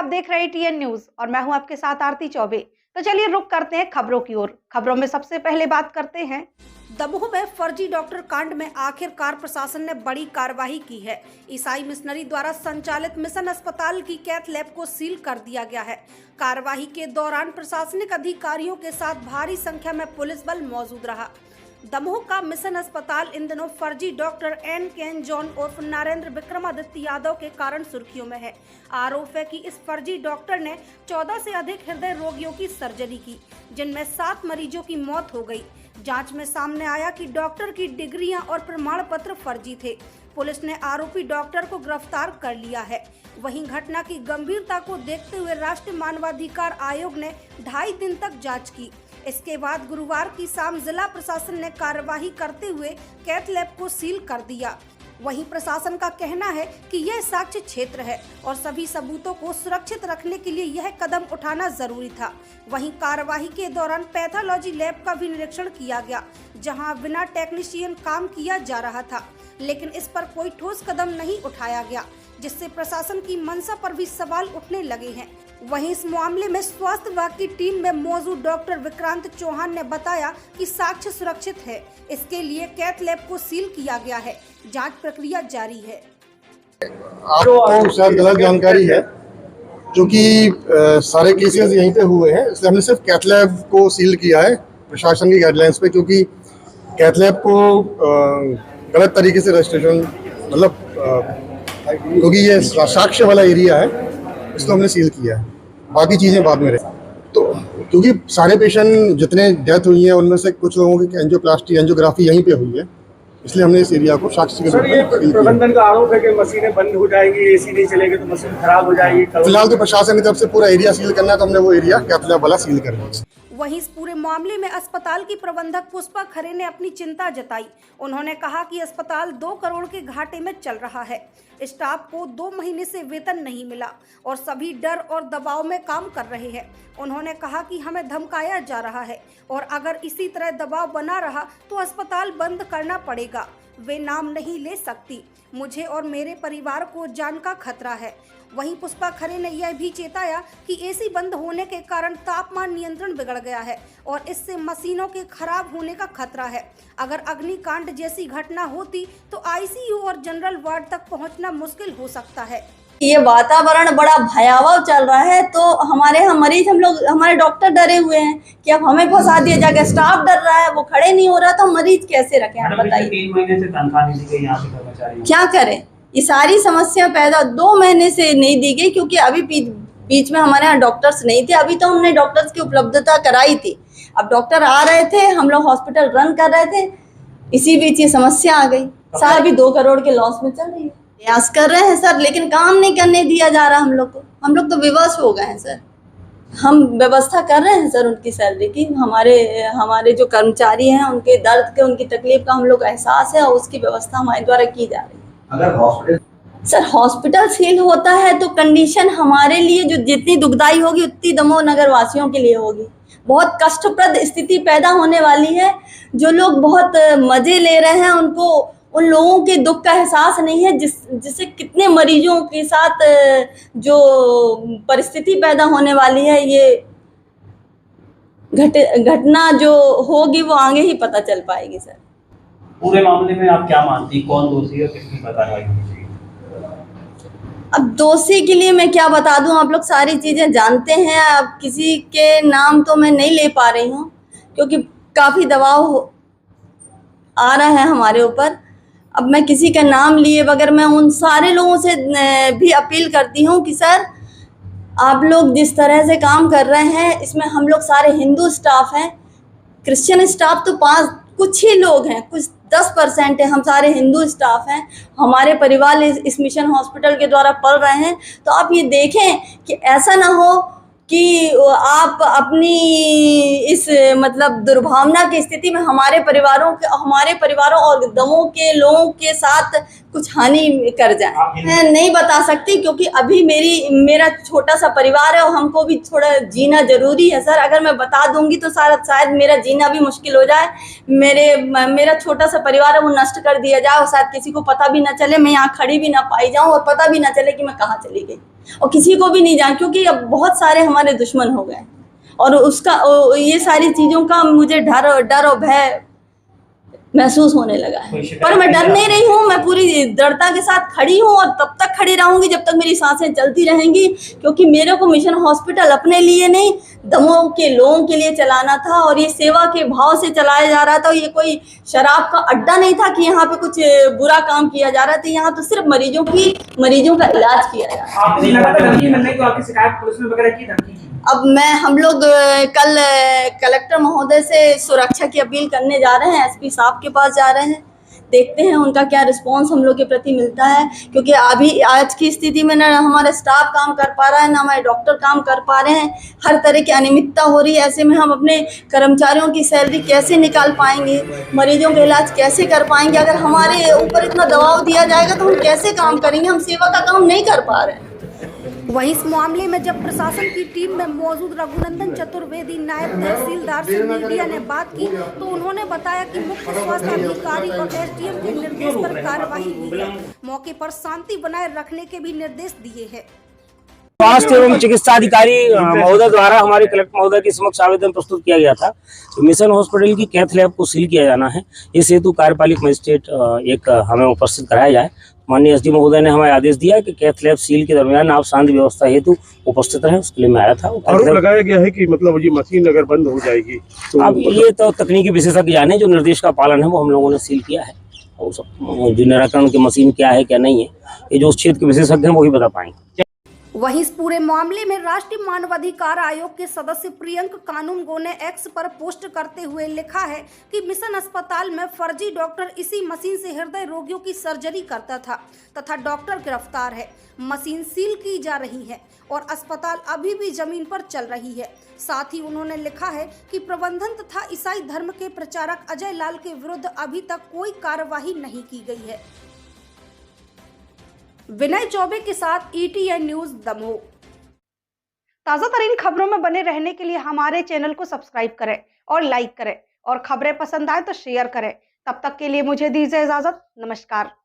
आप देख रहे हैं टीएन न्यूज और मैं हूं आपके साथ आरती चौबे। तो चलिए रुक करते हैं खबरों की ओर। खबरों में सबसे पहले बात करते हैं दमोह में फर्जी डॉक्टर कांड में आखिरकार प्रशासन ने बड़ी कार्रवाई की है। ईसाई मिशनरी द्वारा संचालित मिशन अस्पताल की कैथ लैब को सील कर दिया गया है। कार्रवाई के दौरान प्रशासनिक अधिकारियों के साथ भारी संख्या में पुलिस बल मौजूद रहा। दमोह का मिशन अस्पताल इन दिनों फर्जी डॉक्टर एन केन जॉन उर्फ नरेंद्र विक्रमादित्य यादव के कारण सुर्खियों में है। आरोप है कि इस फर्जी डॉक्टर ने 14 से अधिक हृदय रोगियों की सर्जरी की, जिनमें 7 मरीजों की मौत हो गई। जांच में सामने आया कि डॉक्टर की डिग्रियां और प्रमाण पत्र फर्जी थे। पुलिस ने आरोपी डॉक्टर को गिरफ्तार कर लिया है। वहीं घटना की गंभीरता को देखते हुए राष्ट्रीय मानवाधिकार आयोग ने 2.5 दिन तक जांच की। इसके बाद गुरुवार की शाम जिला प्रशासन ने कार्यवाही करते हुए कैथ लैब को सील कर दिया। वहीं प्रशासन का कहना है कि यह साक्ष्य क्षेत्र है और सभी सबूतों को सुरक्षित रखने के लिए यह कदम उठाना जरूरी था। वहीं कार्यवाही के दौरान पैथोलॉजी लैब का भी निरीक्षण किया गया, जहां बिना टेक्नीशियन काम किया जा रहा था, लेकिन इस पर कोई ठोस कदम नहीं उठाया गया, जिससे प्रशासन की मंशा पर भी सवाल उठने लगे हैं। वहीं इस मामले में स्वास्थ्य विभाग की टीम में मौजूद डॉक्टर विक्रांत चौहान ने बताया कि साक्ष्य सुरक्षित है, इसके लिए कैथ लैब को सील किया गया है। जांच प्रक्रिया जारी है। आपको शायद गलत जानकारी है, क्योंकि सारे केसेस यहीं पे हुए हैं, इसलिए हमने सिर्फ कैथ लैब को सील किया है प्रशासन की गाइडलाइंस पे, क्योंकि कैथ लैब को गलत तरीके से रजिस्ट्रेशन मतलब क्योंकि ये साक्ष्य वाला एरिया है, इसको हमने सील किया है। बाकी चीज़ें बाद में रहे। तो क्योंकि सारे पेशेंट जितने डेथ हुई है उनमें से कुछ लोगों की एंजियोप्लास्टी एंजियोग्राफी यहीं पे हुई है, इसलिए हमने इस एरिया को साक्ष्य के रूप में सील किया। प्रबंधन का आरोप है कि मशीनें बंद हो जाएगी, एसी नहीं चलेगी तो मशीन खराब हो जाएगी। फिलहाल तो प्रशासन की तरफ से पूरा एरिया सील करना है, तो हमने वो एरिया कैथ लैब वाला सील कर दिया। वहीं इस पूरे मामले में अस्पताल की प्रबंधक पुष्पा खरे ने अपनी चिंता जताई। उन्होंने कहा कि अस्पताल 2 करोड़ के घाटे में चल रहा है। स्टाफ को 2 महीने से वेतन नहीं मिला और सभी डर और दबाव में काम कर रहे हैं। उन्होंने कहा कि हमें धमकाया जा रहा है और अगर इसी तरह दबाव बना रहा तो अस्पताल बंद करना पड़ेगा। वे नाम नहीं ले सकती। मुझे और मेरे परिवार को जान का खतरा है। वहीं पुष्पा खरे ने यह भी चेताया कि एसी बंद होने के कारण तापमान नियंत्रण बिगड़ गया है और इससे मशीनों के खराब होने का खतरा है। अगर अग्निकांड जैसी घटना होती तो आईसीयू और जनरल वार्ड तक पहुंचना मुश्किल हो सकता है। ये वातावरण बड़ा भयावह चल रहा है, तो हमारे यहाँ मरीज हमारे डॉक्टर डरे हुए हैं कि अब हमें फंसा दिया जाएगा। स्टाफ डर रहा है, वो खड़े नहीं हो रहा, तो मरीज कैसे रखें आप बताइए। 3 महीने से तनख्वाह नहीं दी गई यहाँ पे कर्मचारी, क्या करें। ये सारी समस्या पैदा 2 महीने से नहीं दी गई, क्योंकि अभी बीच में हमारे यहाँ डॉक्टर्स नहीं थे। अभी तो हमने डॉक्टर्स की उपलब्धता कराई थी, अब डॉक्टर आ रहे थे, हम लोग हॉस्पिटल रन कर रहे थे, इसी बीच ये समस्या आ गई। साल भी 2 करोड़ के लॉस में चल रही है। प्रयास कर रहे हैं सर, लेकिन काम नहीं करने दिया जा रहा हम लोग को। हम लोग तो विवश हो गए हैं सर। हम व्यवस्था कर रहे हैं सर उनकी सैलरी की। हमारे जो कर्मचारी हैं उनके दर्द के, उनकी तकलीफ का हम लोग एहसास है और उसकी व्यवस्था हमारे द्वारा की जा रही है। अगर सर हॉस्पिटल सील होता है तो कंडीशन हमारे लिए जो जितनी दुखदाई होगी उतनी दमोह नगर वासियों के लिए होगी। बहुत कष्टप्रद स्थिति पैदा होने वाली है। जो लोग बहुत मजे ले रहे हैं उन लोगों के दुख का एहसास नहीं है, जिससे कितने मरीजों के साथ जो परिस्थिति पैदा होने वाली है, ये घटना जो होगी वो आगे ही पता चल पाएगी सर। पूरे मामले में आप क्या मानती, कौन दोषी है, किसकी कार्रवाई होनी चाहिए? अब दोषी के लिए मैं क्या बता दूं, आप लोग सारी चीजें जानते हैं। अब किसी के नाम तो मैं नहीं ले पा रही हूं, क्योंकि काफी दबाव आ रहा है हमारे ऊपर। अब मैं किसी का नाम लिए बगैर मैं उन सारे लोगों से भी अपील करती हूं कि सर आप लोग जिस तरह से काम कर रहे हैं, इसमें हम लोग सारे हिंदू स्टाफ हैं। क्रिश्चियन स्टाफ तो कुछ ही लोग हैं, कुछ 10% है। हम सारे हिंदू स्टाफ हैं। हमारे परिवार इस मिशन हॉस्पिटल के द्वारा पल रहे हैं। तो आप ये देखें कि ऐसा ना हो कि आप अपनी इस मतलब दुर्भावना की स्थिति में हमारे परिवारों और दमोह के लोगों के साथ कुछ हानि कर जाए। मैं नहीं बता सकती, क्योंकि अभी मेरा छोटा सा परिवार है और हमको भी थोड़ा जीना जरूरी है सर। अगर मैं बता दूंगी तो शायद मेरा जीना भी मुश्किल हो जाए। मेरा छोटा सा परिवार है, वो नष्ट कर दिया जाए और शायद किसी को पता भी ना चले, मैं यहाँ खड़ी भी ना पाई जाऊँ और पता भी ना चले कि मैं कहाँ चली गई। और किसी को भी नहीं जान, क्योंकि अब बहुत सारे हमारे दुश्मन हो गए और उसका ये सारी चीज़ों का मुझे डर और भय महसूस होने लगा है। पर मैं डर नहीं रही हूँ, मैं पूरी दृढ़ता के साथ खड़ी हूँ और तब तक खड़ी रहूंगी जब तक मेरी सांसें चलती रहेंगी, क्योंकि मेरे को मिशन हॉस्पिटल अपने लिए नहीं, दमोह के लोगों के लिए चलाना था और ये सेवा के भाव से चलाया जा रहा था। ये कोई शराब का अड्डा नहीं था कि यहाँ पे कुछ बुरा काम किया जा रहा था। यहाँ तो सिर्फ मरीजों का इलाज किया जा रहा है। अब हम लोग कल कलेक्टर महोदय से सुरक्षा की अपील करने जा रहे हैं, एसपी साहब के पास जा रहे हैं, देखते हैं उनका क्या रिस्पांस हम लोग के प्रति मिलता है। क्योंकि अभी आज की स्थिति में ना हमारा स्टाफ काम कर पा रहा है, ना हमारे डॉक्टर काम कर पा रहे हैं, हर तरह की अनियमितता हो रही है। ऐसे में हम अपने कर्मचारियों की सैलरी कैसे निकाल पाएंगे, मरीजों का इलाज कैसे कर पाएंगे? अगर हमारे ऊपर इतना दबाव दिया जाएगा तो हम कैसे काम करेंगे? हम सेवा का काम नहीं कर पा रहे हैं। वहीं इस मामले में जब प्रशासन की टीम में मौजूद रघुनंदन चतुर्वेदी नायब तहसीलदार से मीडिया ने बात की तो उन्होंने बताया कि मुख्य स्वास्थ्य अधिकारी और एसडीएम के निर्देश पर कार्रवाई हुई है। मौके पर शांति बनाए रखने के भी निर्देश दिए हैं। स्वास्थ्य एवं चिकित्सा अधिकारी महोदय द्वारा हमारे कलेक्टर महोदय के समक्ष आवेदन प्रस्तुत किया गया था। तो मिशन हॉस्पिटल की कैथ लैब को सील किया जाना है। इस हेतु कार्यपालिक मजिस्ट्रेट एक हमें उपस्थित कराया जाए। माननीय एसडी महोदय ने हमें आदेश दिया कि कैथ लैब सील के दरमियान आप शांति व्यवस्था हेतु उपस्थित रहें, उसके लिए मैं आया था। आरोप लगाया गया है कि मतलब ये मशीन अगर बंद हो जाएगी तो अब ये तो तकनीकी विशेषज्ञ जाने, जो निर्देश का पालन है वो हम लोगों ने सील किया है। और सब जो निराकरण की मशीन क्या है क्या नहीं है, ये जो उस क्षेत्र के विशेषज्ञ हैं वही बता पाएंगे। वहीं इस पूरे मामले में राष्ट्रीय मानवाधिकार आयोग के सदस्य प्रियंक कानूनगो ने एक्स पर पोस्ट करते हुए लिखा है कि मिशन अस्पताल में फर्जी डॉक्टर इसी मशीन से हृदय रोगियों की सर्जरी करता था तथा डॉक्टर गिरफ्तार है। मशीन सील की जा रही है और अस्पताल अभी भी जमीन पर चल रही है। साथ ही उन्होंने लिखा है कि प्रबंधन तथा ईसाई धर्म के प्रचारक अजय लाल के विरुद्ध अभी तक कोई कार्यवाही नहीं की गई है। विनय चौबे के साथ ETN न्यूज दमोह। ताजा तरीन खबरों में बने रहने के लिए हमारे चैनल को सब्सक्राइब करें और लाइक करें और खबरें पसंद आए तो शेयर करें। तब तक के लिए मुझे दीजिए इजाजत। नमस्कार।